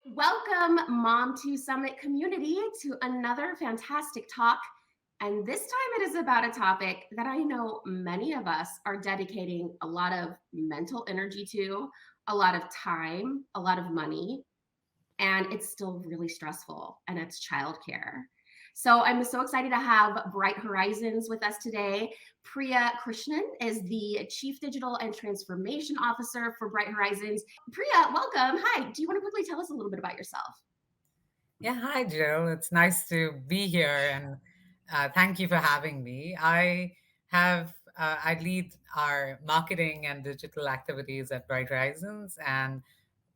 Welcome, Mom to Summit community, to another fantastic talk. And this time it is about a topic that I know many of us are dedicating a lot of mental energy to, a lot of time, a lot of money, and it's still really stressful, and it's childcare. So I'm so excited to have Bright Horizons with us today. Priya Krishnan is the Chief Digital and Transformation Officer for Bright Horizons. Priya, welcome. Hi. Do you want to quickly tell us a little bit about yourself? Yeah, hi, Jill. It's nice to be here and thank you for having me. I lead our marketing and digital activities at Bright Horizons. And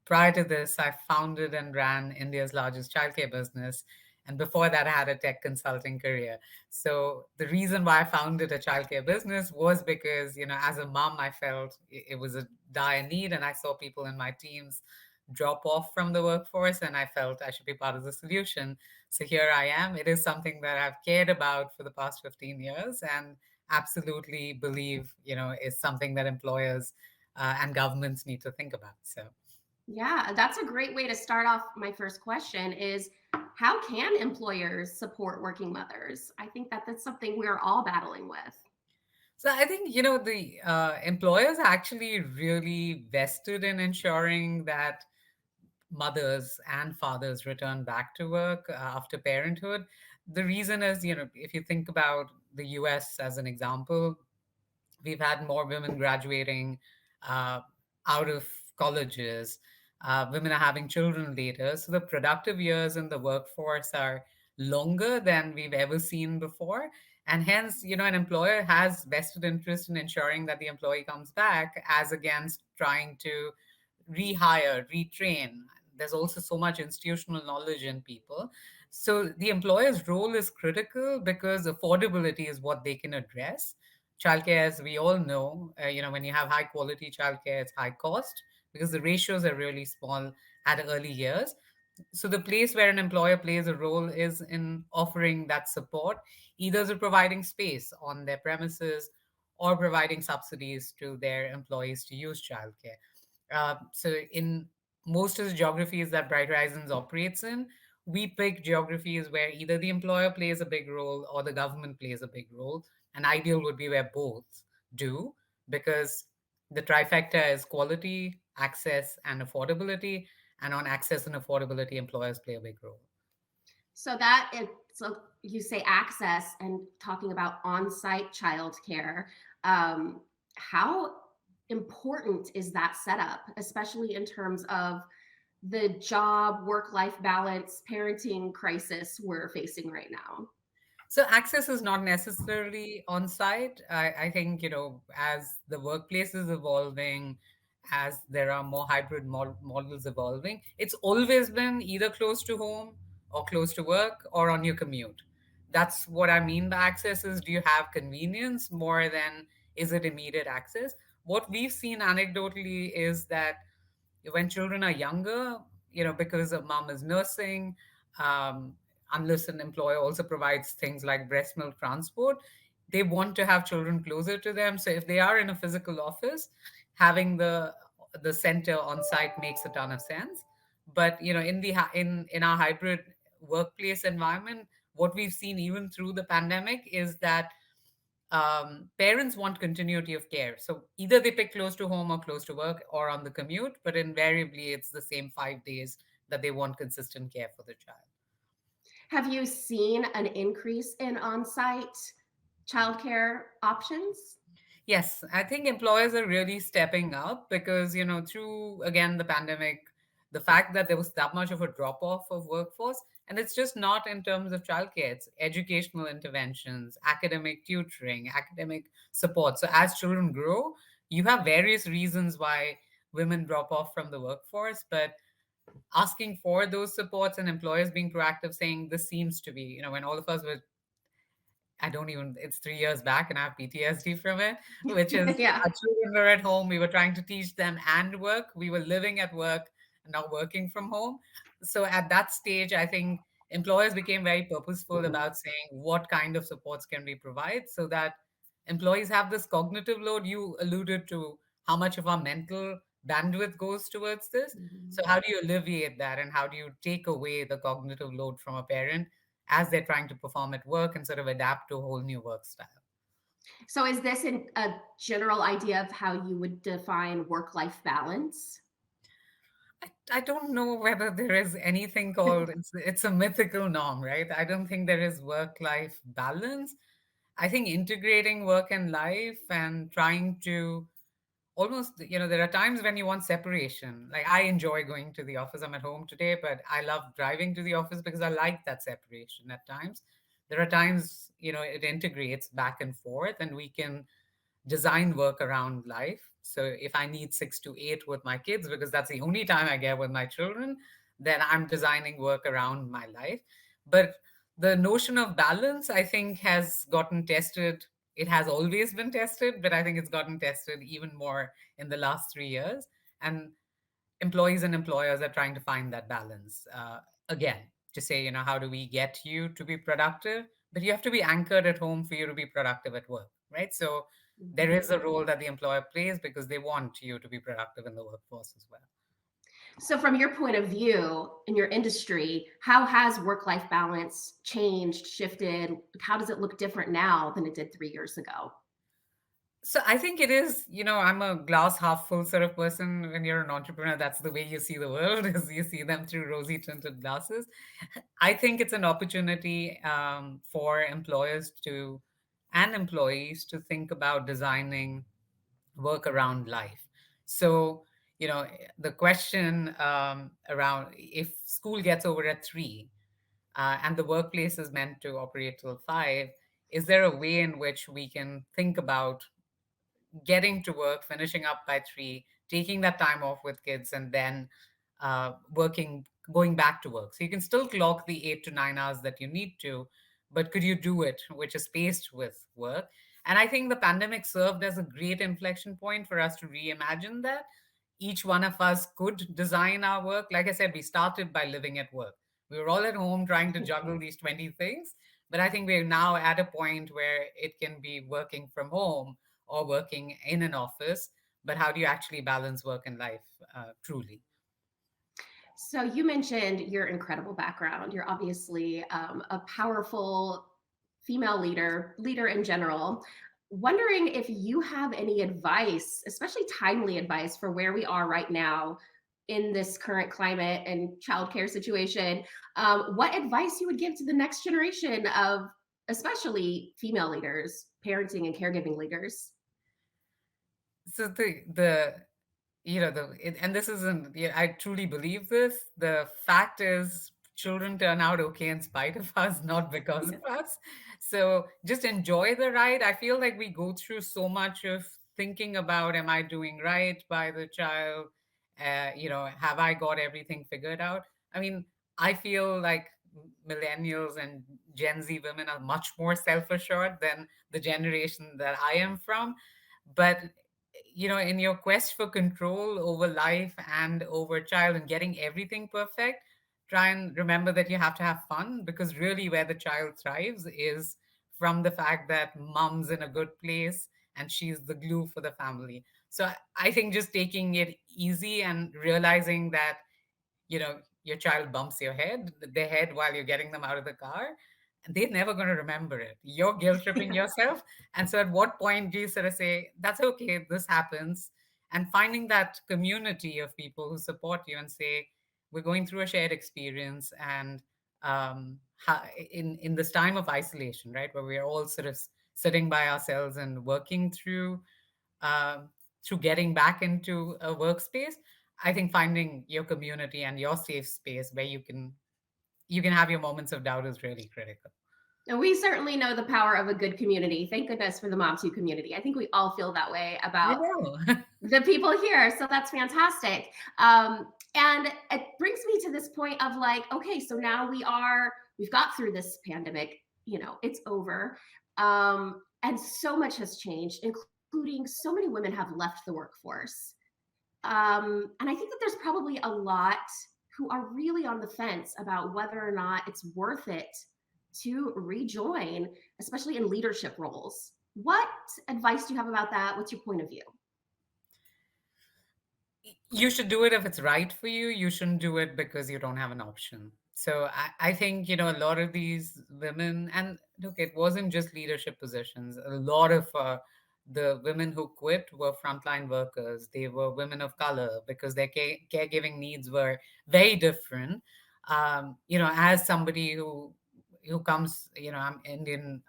prior to this, I founded and ran India's largest childcare business. And before that, I had a tech consulting career. So the reason why I founded a childcare business was because, as a mom, I felt it was a dire need, and I saw people in my teams drop off from the workforce, and I felt I should be part of the solution. So here I am. It is something that I've cared about for the past 15 years and absolutely believe, is something that employers and governments need to think about. So Yeah, that's a great way to start off. My first question is, how can employers support working mothers? I think that that's something we're all battling with. So I think, the employers are actually really vested in ensuring that mothers and fathers return back to work after parenthood. The reason is, if you think about the US as an example, we've had more women graduating uh, out of colleges. Women are having children later. So the productive years in the workforce are longer than we've ever seen before. And hence, an employer has vested interest in ensuring that the employee comes back as against trying to rehire, retrain. There's also so much institutional knowledge in people. So the employer's role is critical because affordability is what they can address. Childcare, as we all know, when you have high quality childcare, it's high cost because the ratios are really small at early years. So the place where an employer plays a role is in offering that support, either through providing space on their premises or providing subsidies to their employees to use childcare. So in most of the geographies that Bright Horizons operates in, we pick geographies where either the employer plays a big role or the government plays a big role. An ideal would be where both do, because the trifecta is quality, access, and affordability. And on access and affordability, employers play a big role. So you say access and talking about on-site childcare. How important is that setup, especially in terms of the job work-life balance parenting crisis we're facing right now? So access is not necessarily on site. I think, as the workplace is evolving, as there are more hybrid models evolving, it's always been either close to home or close to work or on your commute. That's what I mean by access is, do you have convenience more than is it immediate access? What we've seen anecdotally is that when children are younger, because a mom is nursing, um, unless an employer also provides things like breast milk transport, they want to have children closer to them. So if they are in a physical office, having the center on site makes a ton of sense. But in our hybrid workplace environment, what we've seen even through the pandemic is that parents want continuity of care. So either they pick close to home or close to work or on the commute, but invariably it's the same 5 days that they want consistent care for the child. Have you seen an increase in on-site childcare options? Yes, I think employers are really stepping up because, through again the pandemic, the fact that there was that much of a drop off of workforce, and it's just not in terms of childcare, it's educational interventions, academic tutoring, academic support. So as children grow, you have various reasons why women drop off from the workforce, but asking for those supports and employers being proactive saying this seems to be, when all of us were I don't even, it's 3 years back and I have PTSD from it, which is Yeah. our children were at home. We were trying to teach them and work. We were living at work and now working from home. So at that stage, I think employers became very purposeful about saying what kind of supports can we provide so that employees have this cognitive load. You alluded to how much of our mental bandwidth goes towards this. Mhm. So how do you alleviate that, and how do you take away the cognitive load from a parent as they're trying to perform at work and sort of adapt to a whole new work style? So is this a general idea of how you would define work-life balance? I don't know whether there is anything called, it's a mythical norm, right? I don't think there is work life balance. I think integrating work and life and trying to almost, there are times when you want separation. Like, I enjoy going to the office. I'm at home today, but I love driving to the office because I like that separation at times. There are times, it integrates back and forth, and we can design work around life. So if I need 6 to 8 with my kids, because that's the only time I get with my children, then I'm designing work around my life. But the notion of balance, I think, has gotten tested. It has always been tested, but I think it's gotten tested even more in the last 3 years. And employees and employers are trying to find that balance again, to say, how do we get you to be productive, but you have to be anchored at home for you to be productive at work, right? So there Mhm. is a role that the employer plays because they want you to be productive in the workforce as well. So from your point of view in your industry, how has work-life balance changed, shifted? How does it look different now than it did 3 years ago? So I think it is, I'm a glass half full sort of person. When you're an entrepreneur, that's the way you see the world, is you see them through rosy tinted glasses. I think it's an opportunity for employers to and employees to think about designing work around life. So, the question around, if school gets over at 3 and the workplace is meant to operate till 5, is there a way in which we can think about getting to work, finishing up by 3, taking that time off with kids, and then going back to work? So you can still clock the 8 to 9 hours that you need to, but could you do it, which is spaced with work? And I think the pandemic served as a great inflection point for us to reimagine that. Each one of us could design our work. Like I said, we started by living at work. We were all at home trying to juggle these 20 things. But I think we're now at a point where it can be working from home or working in an office, but how do you actually balance work and life truly? So you mentioned your incredible background. You're obviously a powerful female leader in general. Wondering if you have any advice, especially timely advice for where we are right now in this current climate and childcare situation. What advice you would give to the next generation of, especially female leaders, parenting and caregiving leaders? So and this isn't, I truly believe this. The fact is, children turn out okay in spite of us, not because of us. So just enjoy the ride. I feel like we go through so much of thinking about, am I doing right by the child? Have I got everything figured out? I mean, I feel like millennials and Gen Z women are much more self-assured than the generation that I am from. But in your quest for control over life and over child and getting everything perfect, try and remember that you have to have fun, because really where the child thrives is from the fact that mom's in a good place and she's the glue for the family. So I think just taking it easy and realizing that, your child bumps their head while you're getting them out of the car, and they're never going to remember it. You're guilt tripping yourself. And so at what point do you sort of say, that's okay, this happens? And finding that community of people who support you and say, we're going through a shared experience. And in this time of isolation, right, where we are all sort of sitting by ourselves and working um, through getting back into a workspace, I think finding your community and your safe space where you can have your moments of doubt is really critical. And we certainly know the power of a good community. Thank goodness for the Mom Too community. I think we all feel that way I about know. the people here. So that's fantastic. And it brings me to this point of like, okay, so now we've got through this pandemic, it's over. And so much has changed, including so many women have left the workforce. And I think that there's probably a lot who are really on the fence about whether or not it's worth it to rejoin, especially in leadership roles. What advice do you have about that? What's your point of view? You should do it if it's right for you. You shouldn't do it because you don't have an option. So I think, a lot of these women, and look, it wasn't just leadership positions. A lot of the women who quit were frontline workers. They were women of color because their caregiving needs were very different. As somebody who comes, I'm Indian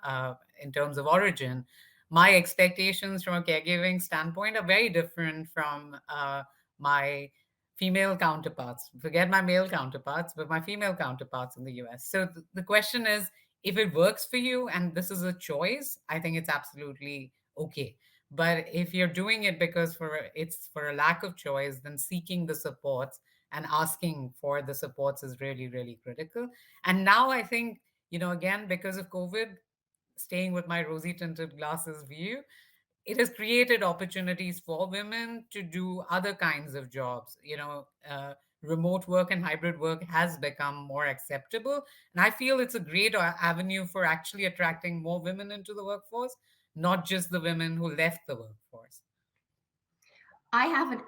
in terms of origin, my expectations from a caregiving standpoint are very different from my female counterparts. Forget my male counterparts, but my female counterparts in the US. So the question is, if it works for you and this is a choice, I think it's absolutely okay. But if you're doing it because it's for a lack of choice, then seeking the supports and asking for the supports is really, really critical. And now I think, again, because of COVID, staying with my rosy tinted glasses view, it has created opportunities for women to do other kinds of jobs. Remote work and hybrid work has become more acceptable. And I feel it's a great avenue for actually attracting more women into the workforce, not just the women who left the workforce. I have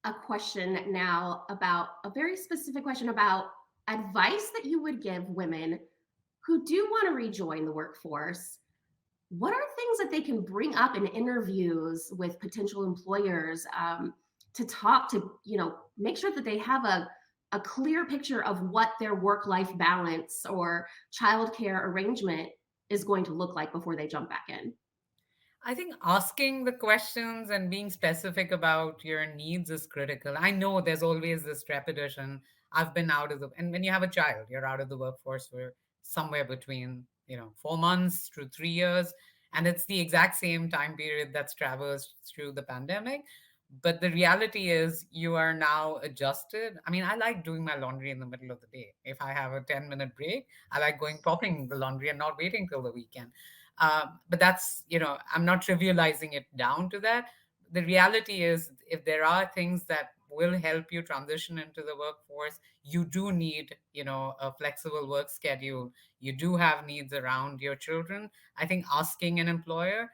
a question now about a very specific question about advice that you would give women who do want to rejoin the workforce. What are things that they can bring up in interviews with potential employers, to talk to, make sure that they have a clear picture of what their work life balance or childcare arrangement is going to look like before they jump back in? I think asking the questions and being specific about your needs is critical. I know there's always this trepidation. I've been out of and when you have a child, you're out of the workforce for somewhere between, 4 months to 3 years. And it's the exact same time period that's traversed through the pandemic. But the reality is, you are now adjusted. I mean, I like doing my laundry in the middle of the day. If I have a 10-minute break, I like going popping the laundry and not waiting till the weekend. But that's, I'm not trivializing it down to that. The reality is, if there are things that will help you transition into the workforce, you do need, a flexible work schedule. You do have needs around your children. I think asking an employer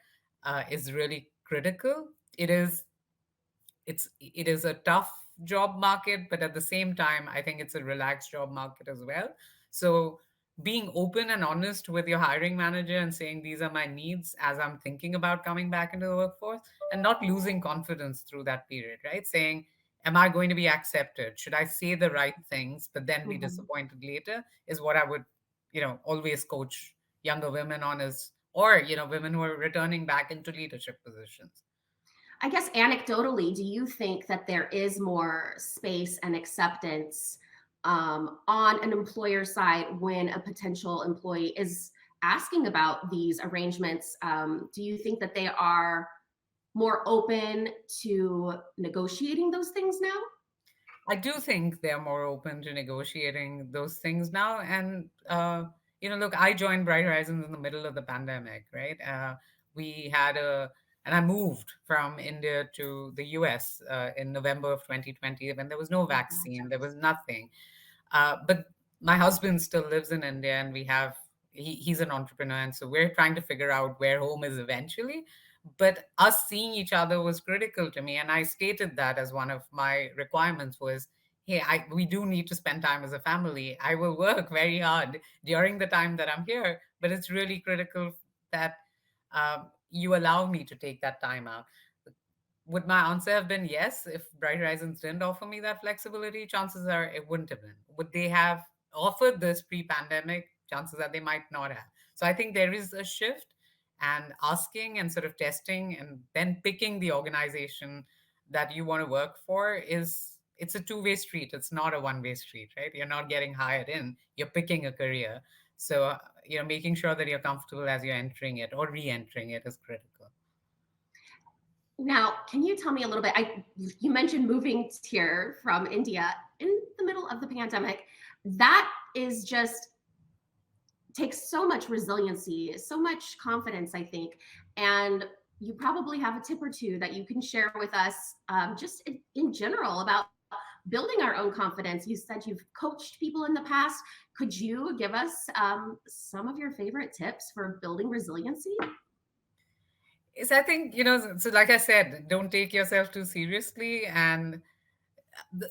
is really critical. It is a tough job market, but at the same time, I think it's a relaxed job market as well. So being open and honest with your hiring manager and saying, these are my needs as I'm thinking about coming back into the workforce, and not losing confidence through that period, right? Saying, am I going to be accepted? Should I say the right things but then be Mhm. disappointed later, is what I would, always coach younger women on, is, or, women who are returning back into leadership positions. I guess anecdotally, do you think that there is more space and acceptance, on an employer side when a potential employee is asking about these arrangements? Do you think that they are more open to negotiating those things now? I do think they're more open to negotiating those things now. And, look, I joined Bright Horizons in the middle of the pandemic, right? We had and I moved from India to the US in November of 2020 when there was no Oh, gotcha. vaccine, there was nothing. But my husband still lives in India, and he's an entrepreneur, and so we're trying to figure out where home is eventually. But us seeing each other was critical to me, and I stated that as one of my requirements was, hey, we do need to spend time as a family. I will work very hard during the time that I'm here, but it's really critical that you allow me to take that time out. Would my answer have been yes if Bright Horizons didn't offer me that flexibility? Chances are it wouldn't have been. Would they have offered this pre-pandemic? Chances are they might not have. So I think there is a shift, and asking and sort of testing and then picking the organization that you want to work for, it's a two-way street. It's not a one-way street, right? You're not getting hired in, you're picking a career. So, making sure that you're comfortable as you're entering it or re-entering it is critical. Now, can you tell me a little bit? You mentioned moving here from India in the middle of the pandemic. That is just takes so much resiliency, so much confidence, I think. And you probably have a tip or two that you can share with us, just in general about building our own confidence. You said you've coached people in the past. Could you give us, some of your favorite tips for building resiliency? Is I think, so like I said, don't take yourself too seriously. And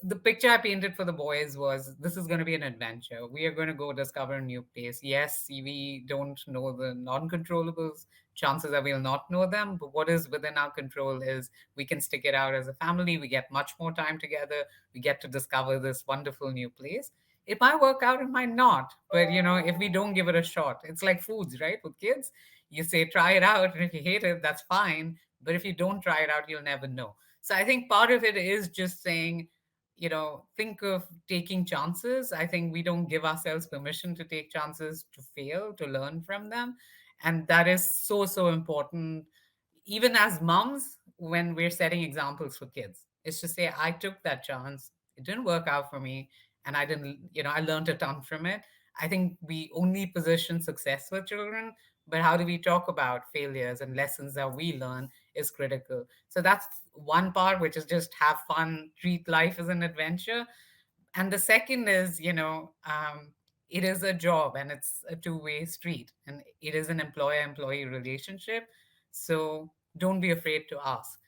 the picture I painted for the boys was this is going to be an adventure. We are going to go discover a new place. Yes, we don't know the non controllables. Chances are we'll not know them. But what is within our control is we can stick it out as a family. We get much more time together. We get to discover this wonderful new place. It might work out, it might not. But, if we don't give it a shot, it's like foods, right? With kids, you say, try it out. And if you hate it, that's fine. But if you don't try it out, you'll never know. So I think part of it is just saying, think of taking chances. I think we don't give ourselves permission to take chances, to fail, to learn from them. And that is so, so important, even as moms, when we're setting examples for kids. It's to say, I took that chance, it didn't work out for me, and I didn't, I learned a ton from it. I think we only position success for children, but how do we talk about failures and lessons that we learn is critical. So that's one part, which is just have fun, treat life as an adventure. And the second is, it is a job and it's a two-way street, and it is an employer-employee relationship. So don't be afraid to ask.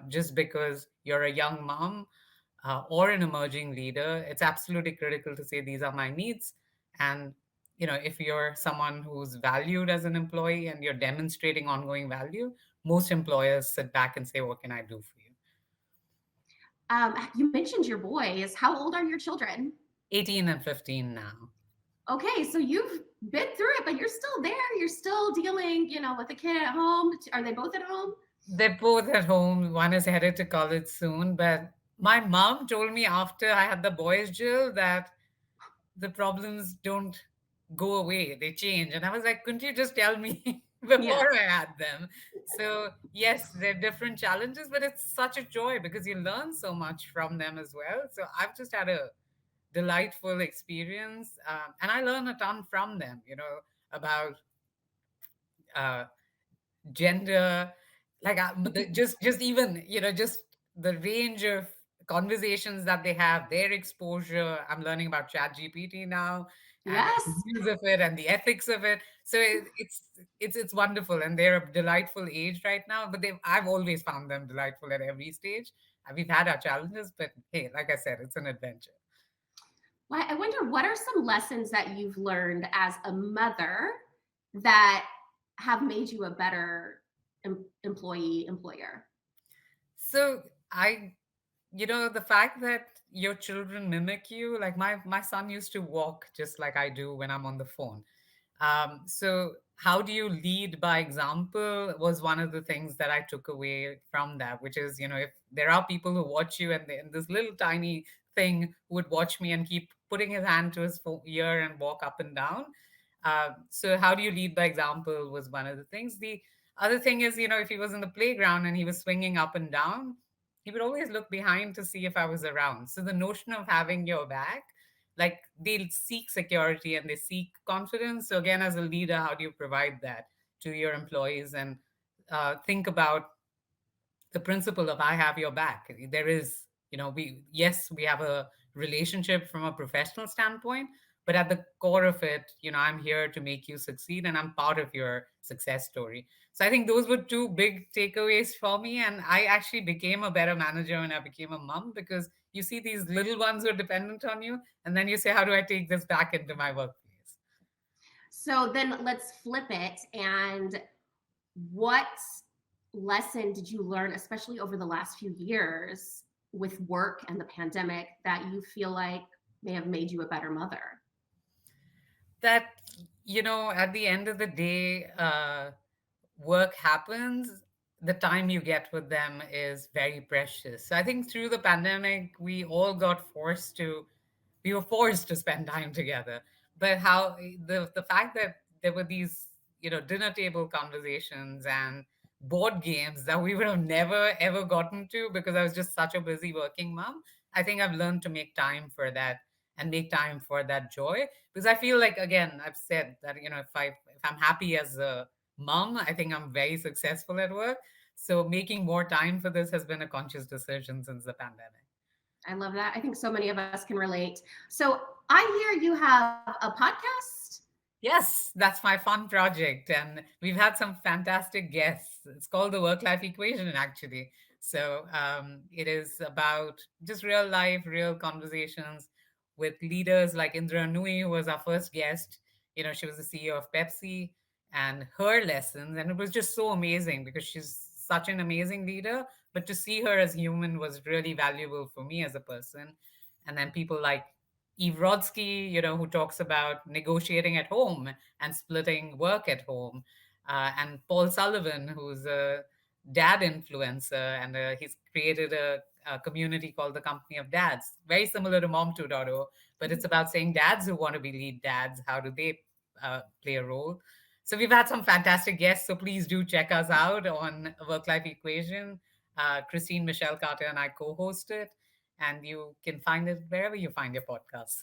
Just because you're a young mom or an emerging leader, it's absolutely critical to say these are my needs. And if you're someone who's valued as an employee and you're demonstrating ongoing value, most employers sit back and say, what can I do for you? You mentioned your boys. How old are your children? 18 and 15 now. Okay, so you've been through it, but you're still there. You're still dealing, with the kid at home. Are they both at home? They're both at home. One is headed to college soon. But my mom told me after I had the boys, Jill, that the problems don't go away, they change. And I was like, couldn't you just tell me Yeah. before I had them? So, yes, they're different challenges, but it's such a joy because you learn so much from them as well. So, I've just had a delightful experience. And I learn a ton from them, about uh, gender, like just even just the range of conversations that they have, their exposure. I'm learning about chat gpt now, and the Yes. use of it and the ethics of it. So it's wonderful, and they're a delightful age right now, but I've always found them delightful at every stage. And we've had our challenges, but hey, like I said, it's an adventure. Well, I wonder what are some lessons that you've learned as a mother that have made you a better employee, employer? So I the fact that your children mimic you, like my son used to walk just like I do when I'm on the phone. So how do you lead by example was one of the things that I took away from that, which is, if there are people who watch you, and this little tiny thing who would watch me and keep putting his hand to his ear and walk up and down. So how do you lead by example was one of the things. The other thing is, if he was in the playground and he was swinging up and down, he would always look behind to see if I was around. So the notion of having your back, like they seek security and they seek confidence. So again, as a leader, how do you provide that to your employees? And think about the principle of I have your back. There is, we have a relationship from a professional standpoint, but at the core of it, I'm here to make you succeed and I'm part of your success story. So I think those were two big takeaways for me. And I actually became a better manager when I became a mom, because you see these little ones who are dependent on you. And then you say, how do I take this back into my workplace? So then let's flip it. And what lesson did you learn, especially over the last few years with work and the pandemic, that you feel like may have made you a better mother? That, at the end of the day, work happens, the time you get with them is very precious. So I think through the pandemic, we were forced to spend time together. But how the fact that there were these, dinner table conversations and board games that we would have never ever gotten to because I was just such a busy working mom. I think I've learned to make time for that and make time for that joy, because I feel like, again, I've said that, if I'm happy as a mom, I think I'm very successful at work. So making more time for this has been a conscious decision since the pandemic. I love that. I think so many of us can relate. So I hear you have a podcast. Yes, that's my fun project. And we've had some fantastic guests. It's called the Work Life Equation, actually. So it is about just real life, real conversations with leaders like Indra Nui, who was our first guest. You know, she was the CEO of Pepsi, and her lessons. And it was just so amazing because she's such an amazing leader. But to see her as human was really valuable for me as a person. And then people like Eve Rodsky, you know, who talks about negotiating at home and splitting work at home. And Paul Sullivan, who's a dad influencer, and he's created a community called the Company of Dads, very similar to Mom 2.0, but it's about saying dads who want to be lead dads, how do they play a role? So we've had some fantastic guests, so please do check us out on Work Life Equation. Christine Michelle Carter and I co-host it, and you can find it wherever you find your podcasts.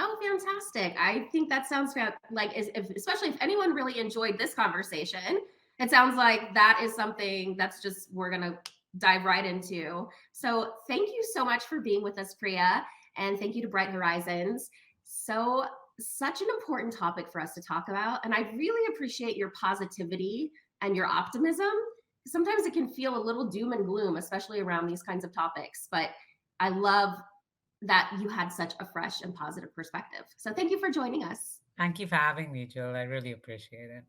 Oh, fantastic. I think that sounds like, especially if anyone really enjoyed this conversation, it sounds like that is something that's just, we're going to dive right into. So thank you so much for being with us, Priya. And thank you to Bright Horizons. So, such an important topic for us to talk about. And I really appreciate your positivity and your optimism. Sometimes it can feel a little doom and gloom, especially around these kinds of topics. But I love that you had such a fresh and positive perspective. So thank you for joining us. Thank you for having me, Jill. I really appreciate it.